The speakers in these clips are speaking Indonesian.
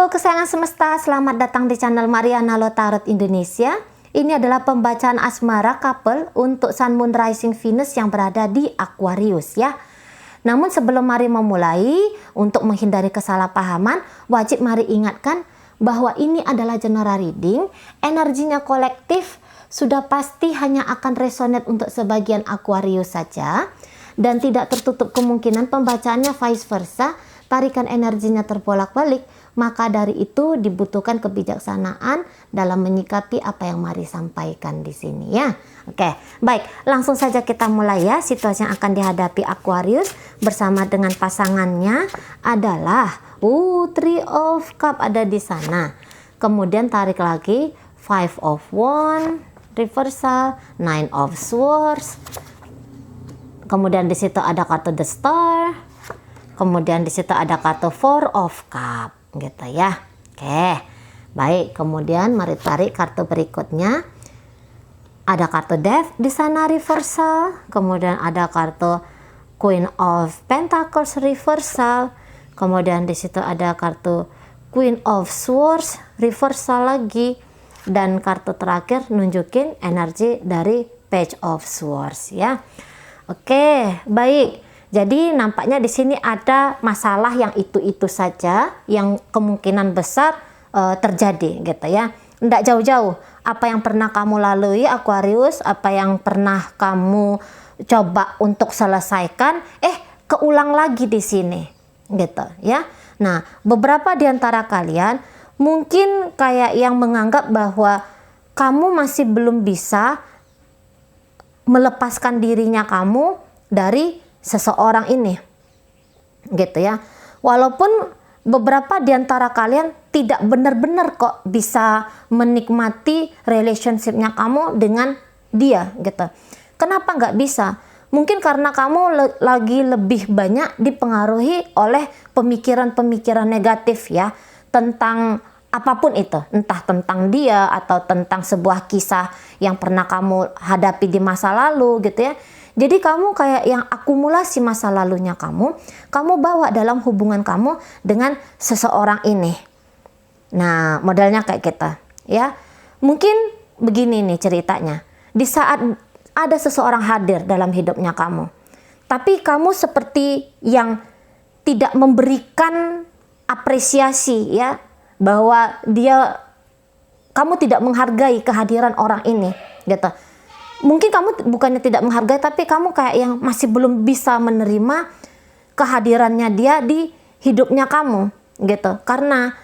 Halo kesayangan semesta, selamat datang di channel Mariana Lo Tarot Indonesia. Ini adalah pembacaan asmara couple untuk Sun Moon Rising Venus yang berada di Aquarius ya. Namun sebelum mari memulai, untuk menghindari kesalahpahaman, wajib mari ingatkan bahwa ini adalah general reading, energinya kolektif, sudah pasti hanya akan resonate untuk sebagian Aquarius saja, dan tidak tertutup kemungkinan pembacaannya vice versa, tarikan energinya terbolak-balik. Maka dari itu dibutuhkan kebijaksanaan dalam menyikapi apa yang mari sampaikan di sini ya. Oke, baik, langsung saja kita mulai ya. Situasi yang akan dihadapi Aquarius bersama dengan pasangannya adalah Three of Cup ada di sana. Kemudian tarik lagi Five of Wands, reversal, Nine of Swords. Kemudian di situ ada kartu The Star. Kemudian di situ ada kartu Four of Cup gitu ya. Oke, baik, kemudian mari tarik kartu berikutnya. Ada kartu Death di sana reversal, kemudian ada kartu Queen of Pentacles reversal, kemudian di situ ada kartu Queen of Swords reversal lagi, dan kartu terakhir nunjukin energi dari Page of Swords ya. Oke, baik. Jadi nampaknya di sini ada masalah yang itu-itu saja yang kemungkinan besar terjadi gitu ya. Tidak jauh-jauh apa yang pernah kamu lalui Aquarius, apa yang pernah kamu coba untuk selesaikan, keulang lagi di sini gitu ya. Nah, beberapa di antara kalian mungkin kayak yang menganggap bahwa kamu masih belum bisa melepaskan dirinya kamu dari seseorang ini gitu ya. Walaupun beberapa di antara kalian tidak benar-benar kok bisa menikmati relationshipnya kamu dengan dia gitu. Kenapa nggak bisa? Mungkin karena kamu lagi lebih banyak dipengaruhi oleh pemikiran-pemikiran negatif ya, tentang apapun itu, entah tentang dia atau tentang sebuah kisah yang pernah kamu hadapi di masa lalu gitu ya. Jadi kamu kayak yang akumulasi masa lalunya kamu bawa dalam hubungan kamu dengan seseorang ini. Nah, modelnya kayak kita ya. Mungkin begini nih ceritanya. Di saat ada seseorang hadir dalam hidupnya kamu, tapi kamu seperti yang tidak memberikan apresiasi ya, bahwa kamu tidak menghargai kehadiran orang ini gitu. Mungkin kamu bukannya tidak menghargai, tapi kamu kayak yang masih belum bisa menerima kehadirannya dia di hidupnya kamu gitu. Karena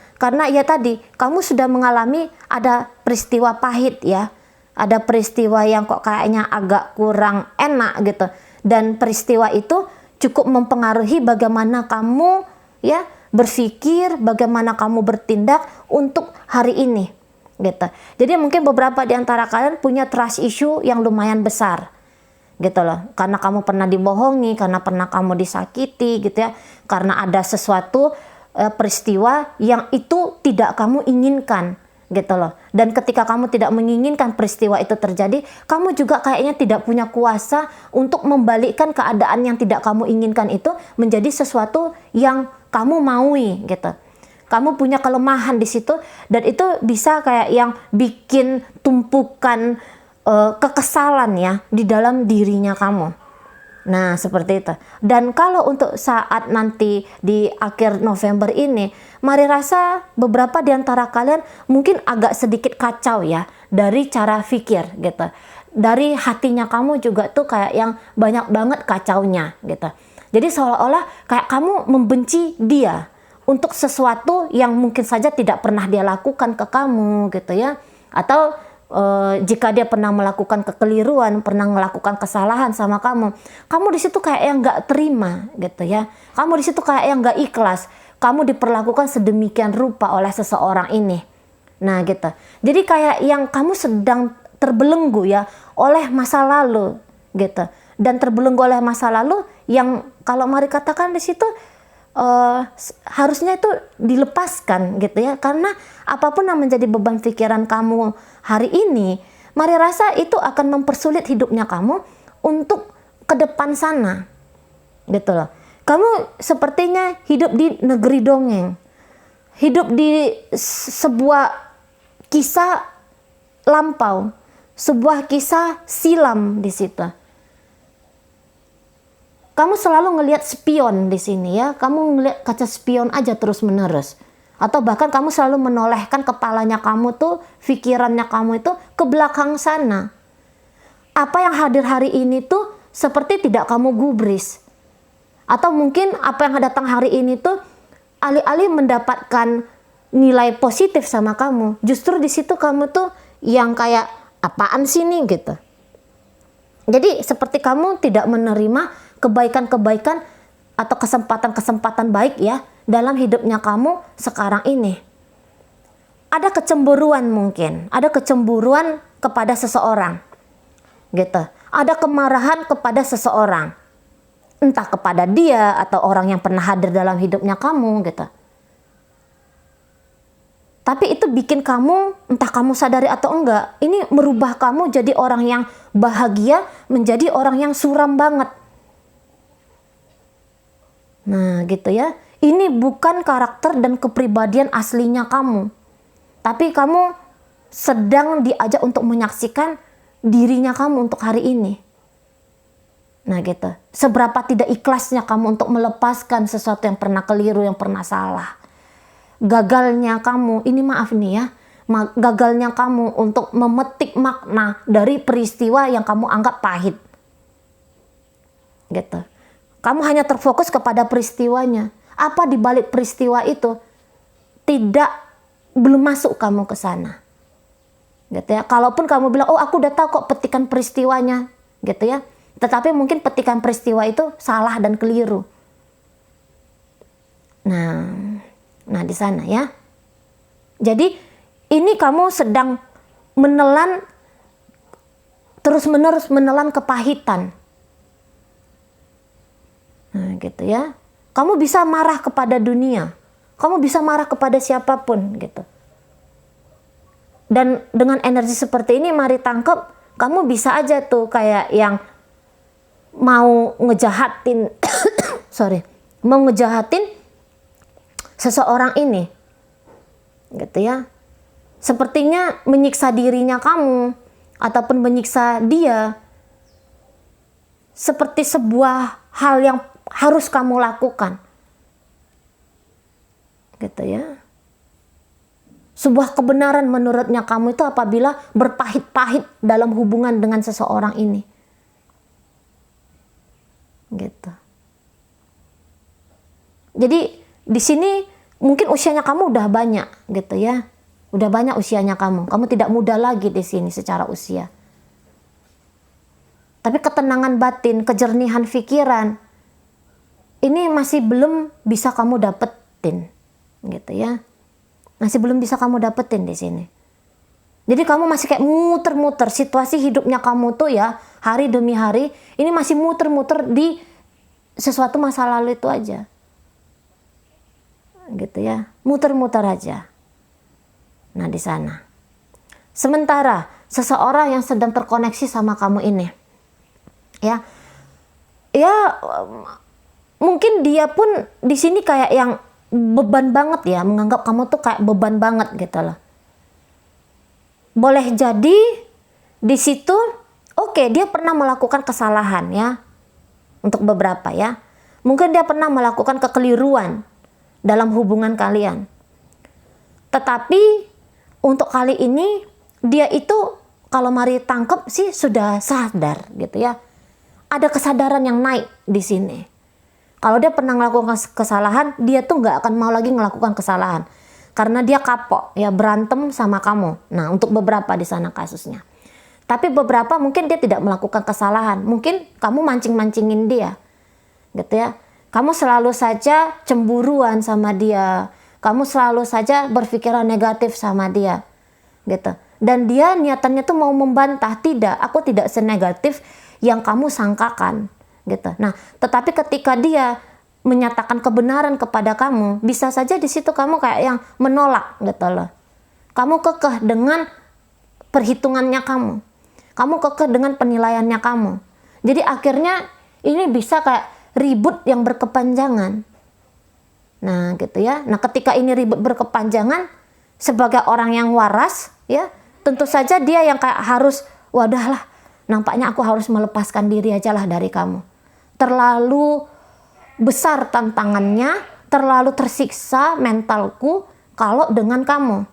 ya tadi kamu sudah mengalami ada peristiwa pahit ya. Ada peristiwa yang kok kayaknya agak kurang enak gitu. Dan peristiwa itu cukup mempengaruhi bagaimana kamu ya berpikir, bagaimana kamu bertindak untuk hari ini gitu. Jadi mungkin beberapa di antara kalian punya trust issue yang lumayan besar gitu loh, karena kamu pernah dibohongi, karena pernah kamu disakiti gitu ya, karena ada sesuatu peristiwa yang itu tidak kamu inginkan gitu loh. Dan ketika kamu tidak menginginkan peristiwa itu terjadi, kamu juga kayaknya tidak punya kuasa untuk membalikkan keadaan yang tidak kamu inginkan itu menjadi sesuatu yang kamu maui gitu. Kamu punya kelemahan di situ, dan itu bisa kayak yang bikin tumpukan kekesalan ya di dalam dirinya kamu. Nah, seperti itu. Dan kalau untuk saat nanti di akhir November ini, mari rasa beberapa di antara kalian mungkin agak sedikit kacau ya dari cara pikir gitu. Dari hatinya kamu juga tuh kayak yang banyak banget kacaunya gitu. Jadi seolah-olah kayak kamu membenci dia untuk sesuatu yang mungkin saja tidak pernah dia lakukan ke kamu gitu ya. Atau jika dia pernah melakukan kekeliruan, pernah melakukan kesalahan sama kamu di situ kayak yang nggak terima gitu ya. Kamu di situ kayak yang nggak ikhlas. Kamu diperlakukan sedemikian rupa oleh seseorang ini. Nah gitu. Jadi kayak yang kamu sedang terbelenggu ya oleh masa lalu gitu. Dan terbelenggu oleh masa lalu yang kalau mari katakan di situ harusnya itu dilepaskan gitu ya, karena apapun yang menjadi beban pikiran kamu hari ini, mari rasa itu akan mempersulit hidupnya kamu untuk ke depan sana gitu loh. Kamu sepertinya hidup di negeri dongeng, hidup di sebuah kisah lampau, sebuah kisah silam di situ. Kamu selalu ngelihat spion di sini ya, kamu ngelihat kaca spion aja terus menerus. Atau bahkan kamu selalu menolehkan kepalanya kamu tuh, pikirannya kamu itu ke belakang sana. Apa yang hadir hari ini tuh seperti tidak kamu gubris. Atau mungkin apa yang datang hari ini tuh alih-alih mendapatkan nilai positif sama kamu, justru di situ kamu tuh yang kayak apaan sih nih gitu. Jadi seperti kamu tidak menerima kebaikan-kebaikan atau kesempatan-kesempatan baik ya dalam hidupnya kamu sekarang ini. Ada kecemburuan mungkin, ada kecemburuan kepada seseorang gitu. Ada kemarahan kepada seseorang, entah kepada dia atau orang yang pernah hadir dalam hidupnya kamu gitu. Tapi itu bikin kamu, entah kamu sadari atau enggak, ini merubah kamu jadi orang yang bahagia menjadi orang yang suram banget. Nah gitu ya, ini bukan karakter dan kepribadian aslinya kamu. Tapi kamu sedang diajak untuk menyaksikan dirinya kamu untuk hari ini. Nah gitu, seberapa tidak ikhlasnya kamu untuk melepaskan sesuatu yang pernah keliru, yang pernah salah. Gagalnya kamu, ini maaf nih ya, gagalnya kamu untuk memetik makna dari peristiwa yang kamu anggap pahit. Gitu. Kamu hanya terfokus kepada peristiwanya. Apa di balik peristiwa itu? Belum masuk kamu ke sana. Gitu ya. Kalaupun kamu bilang, oh aku udah tahu kok petikan peristiwanya, gitu ya. Tetapi mungkin petikan peristiwa itu salah dan keliru. Nah di sana ya. Jadi ini kamu sedang menelan, terus-menerus menelan kepahitan. Nah gitu ya. Kamu bisa marah kepada dunia. Kamu bisa marah kepada siapapun gitu. Dan dengan energi seperti ini mari tangkap, kamu bisa aja tuh kayak yang mau ngejahatin mau ngejahatin seseorang ini. Gitu ya. Sepertinya menyiksa dirinya kamu ataupun menyiksa dia seperti sebuah hal yang harus kamu lakukan. Gitu ya. Sebuah kebenaran menurutnya kamu itu apabila berpahit-pahit dalam hubungan dengan seseorang ini. Gitu. Jadi di sini mungkin usianya kamu udah banyak gitu ya. Udah banyak usianya kamu. Kamu tidak muda lagi di sini secara usia. Tapi ketenangan batin, kejernihan pikiran ini masih belum bisa kamu dapetin, gitu ya. Masih belum bisa kamu dapetin di sini. Jadi kamu masih kayak muter-muter situasi hidupnya kamu tuh ya, hari demi hari ini masih muter-muter di sesuatu masa lalu itu aja. Gitu ya, muter-muter aja. Nah, di sana. Sementara seseorang yang sedang terkoneksi sama kamu ini, ya mungkin dia pun di sini kayak yang beban banget ya, menganggap kamu tuh kayak beban banget gitu loh. Boleh jadi di situ, oke, dia pernah melakukan kesalahan ya, untuk beberapa ya. Mungkin dia pernah melakukan kekeliruan dalam hubungan kalian. Tetapi untuk kali ini dia itu kalau mari tangkep sih sudah sadar gitu ya. Ada kesadaran yang naik di sini. Kalau dia pernah melakukan kesalahan, dia tuh nggak akan mau lagi melakukan kesalahan. Karena dia kapok, ya berantem sama kamu. Nah, untuk beberapa di sana kasusnya. Tapi beberapa mungkin dia tidak melakukan kesalahan. Mungkin kamu mancing-mancingin dia. Gitu ya. Kamu selalu saja cemburuan sama dia. Kamu selalu saja berpikiran negatif sama dia. Gitu. Dan dia niatannya tuh mau membantah. Tidak, aku tidak senegatif yang kamu sangkakan. Gitu. Nah, tetapi ketika dia menyatakan kebenaran kepada kamu, bisa saja di situ kamu kayak yang menolak gitu loh. Kamu kekeh dengan perhitungannya kamu. Kamu kekeh dengan penilaiannya kamu. Jadi akhirnya ini bisa kayak ribut yang berkepanjangan. Nah, gitu ya. Nah, ketika ini ribut berkepanjangan, sebagai orang yang waras, ya, tentu saja dia yang kayak harus, wadahlah, nampaknya aku harus melepaskan diri aja lah dari kamu. Terlalu besar tantangannya, terlalu tersiksa mentalku kalau dengan kamu.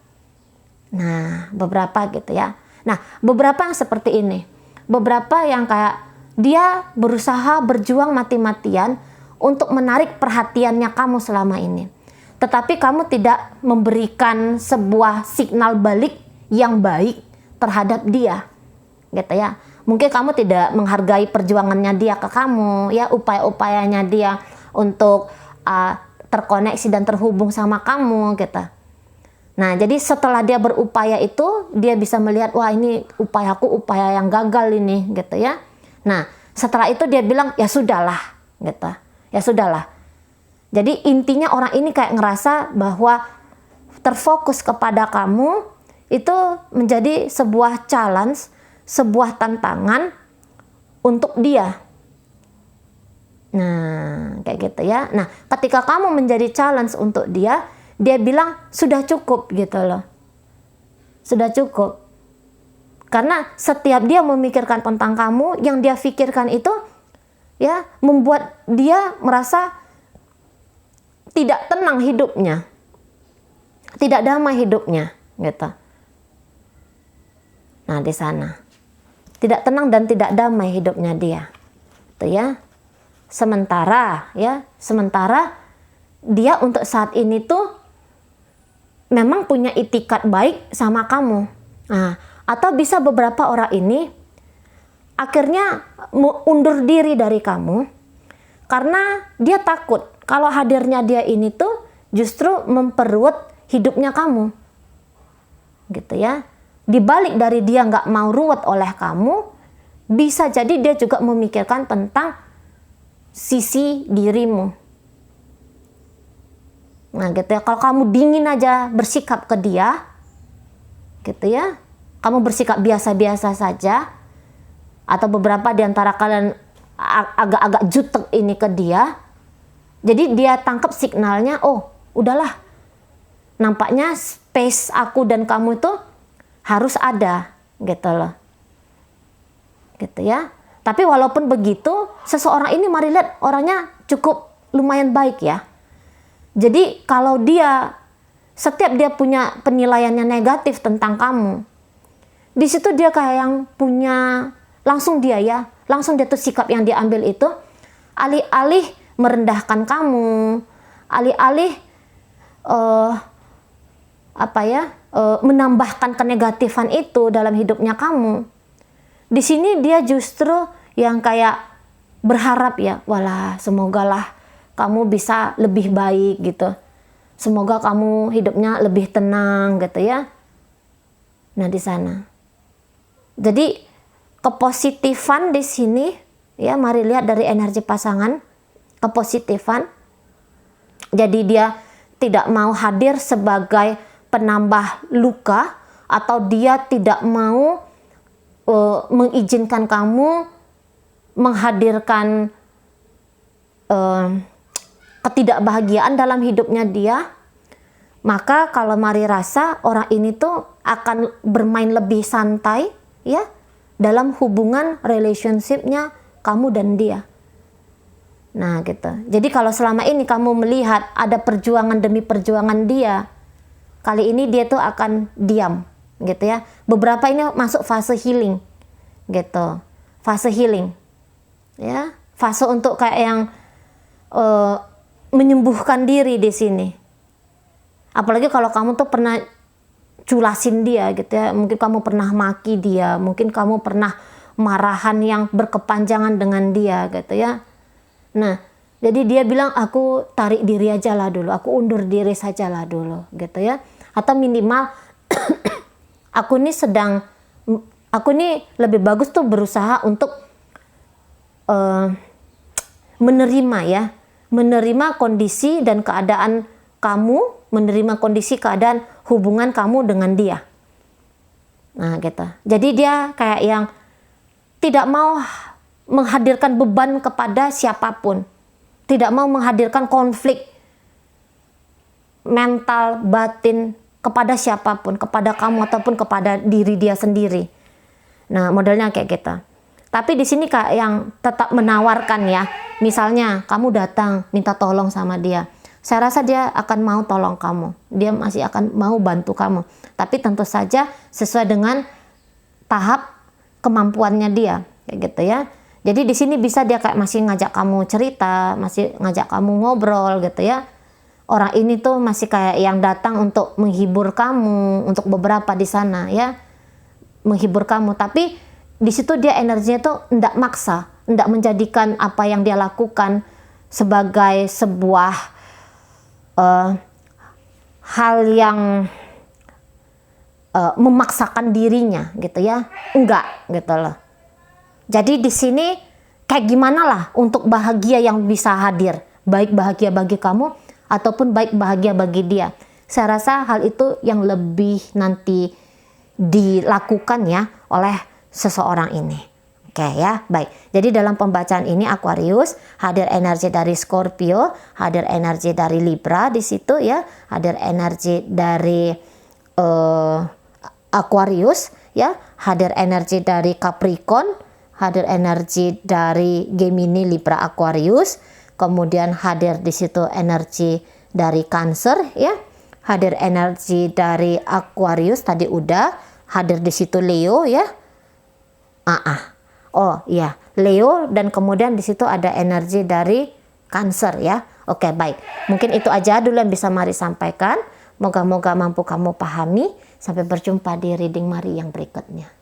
Nah, beberapa gitu ya. Nah, beberapa yang seperti ini. Beberapa yang kayak dia berusaha berjuang mati-matian untuk menarik perhatiannya kamu selama ini. Tetapi kamu tidak memberikan sebuah signal balik yang baik terhadap dia. Gitu ya. Mungkin kamu tidak menghargai perjuangannya dia ke kamu, ya, upaya-upayanya dia untuk terkoneksi dan terhubung sama kamu gitu. Nah, jadi setelah dia berupaya itu, dia bisa melihat, wah ini upayaku upaya yang gagal ini, gitu ya. Nah, setelah itu dia bilang, ya sudahlah, gitu. Ya sudahlah. Jadi intinya orang ini kayak ngerasa bahwa terfokus kepada kamu itu menjadi sebuah challenge, sebuah tantangan untuk dia. Nah, kayak gitu ya. Nah, ketika kamu menjadi challenge untuk dia bilang sudah cukup gitu loh. Sudah cukup. Karena setiap dia memikirkan tentang kamu, yang dia pikirkan itu ya membuat dia merasa tidak tenang hidupnya. Tidak damai hidupnya, gitu. Nah, di sana. Tidak tenang dan tidak damai hidupnya dia. Itu ya. Sementara dia untuk saat ini tuh memang punya itikat baik sama kamu. Nah, atau bisa beberapa orang ini akhirnya undur diri dari kamu karena dia takut kalau hadirnya dia ini tuh justru memperruwet hidupnya kamu. Gitu ya. Di balik dari dia nggak mau ruwet oleh kamu, bisa jadi dia juga memikirkan tentang sisi dirimu. Nah, gitu ya. Kalau kamu dingin aja bersikap ke dia, gitu ya. Kamu bersikap biasa-biasa saja, atau beberapa di antara kalian agak-agak jutek ini ke dia, jadi dia tangkap signalnya, oh, udahlah. Nampaknya space aku dan kamu itu harus ada, gitu loh. Gitu ya. Tapi walaupun begitu, seseorang ini mari lihat orangnya cukup lumayan baik ya. Jadi kalau setiap dia punya penilaiannya negatif tentang kamu, di situ dia kayak yang punya, langsung dia tuh sikap yang diambil itu, alih-alih merendahkan kamu, alih-alih menambahkan kenegatifan itu dalam hidupnya kamu. Di sini dia justru yang kayak berharap ya, walah semogalah kamu bisa lebih baik gitu. Semoga kamu hidupnya lebih tenang gitu ya. Nah, di sana. Jadi kepositifan di sini ya, mari lihat dari energi pasangan, kepositifan. Jadi dia tidak mau hadir sebagai penambah luka, atau dia tidak mau mengizinkan kamu menghadirkan ketidakbahagiaan dalam hidupnya dia. Maka kalau mari rasa orang ini tuh akan bermain lebih santai ya dalam hubungan relationship-nya kamu dan dia. Nah, gitu. Jadi kalau selama ini kamu melihat ada perjuangan demi perjuangan dia, kali ini dia tuh akan diam, gitu ya. Beberapa ini masuk fase healing, gitu. Fase healing, ya. Fase untuk kayak yang menyembuhkan diri di sini. Apalagi kalau kamu tuh pernah culasin dia, gitu ya. Mungkin kamu pernah maki dia, mungkin kamu pernah marahan yang berkepanjangan dengan dia, gitu ya. Nah, jadi dia bilang, aku tarik diri aja lah dulu, aku undur diri saja lah dulu, gitu ya. Atau minimal aku ini lebih bagus tuh berusaha untuk menerima kondisi dan keadaan kamu, menerima kondisi keadaan hubungan kamu dengan dia. Nah, gitu. Jadi dia kayak yang tidak mau menghadirkan beban kepada siapapun, tidak mau menghadirkan konflik mental, batin kepada siapapun, kepada kamu ataupun kepada diri dia sendiri. Nah, modelnya kayak gitu. Tapi di sini Kak yang tetap menawarkan ya. Misalnya kamu datang minta tolong sama dia. Saya rasa dia akan mau tolong kamu. Dia masih akan mau bantu kamu. Tapi tentu saja sesuai dengan tahap kemampuannya dia, kayak gitu ya. Jadi di sini bisa dia kayak masih ngajak kamu cerita, masih ngajak kamu ngobrol gitu ya. Orang ini tuh masih kayak yang datang untuk menghibur kamu, untuk beberapa di sana ya, menghibur kamu. Tapi di situ dia energinya tuh ndak maksa, ndak menjadikan apa yang dia lakukan sebagai sebuah hal yang memaksakan dirinya gitu ya, enggak gitu loh. Jadi di sini kayak gimana lah untuk bahagia yang bisa hadir, baik bahagia bagi kamu ataupun baik bahagia bagi dia. Saya rasa hal itu yang lebih nanti dilakukan ya oleh seseorang ini. Oke ya, baik. Jadi dalam pembacaan ini Aquarius hadir energi dari Scorpio, hadir energi dari Libra di situ ya, hadir energi dari Aquarius ya, hadir energi dari Capricorn, hadir energi dari Gemini, Libra, Aquarius, kemudian hadir di situ energi dari Cancer ya, hadir energi dari Aquarius tadi udah, hadir di situ Leo ya. Oh iya, Leo, dan kemudian di situ ada energi dari Cancer ya. Oke, baik. Mungkin itu aja dulu yang bisa Mari sampaikan. Moga-moga mampu kamu pahami. Sampai berjumpa di reading Mari yang berikutnya.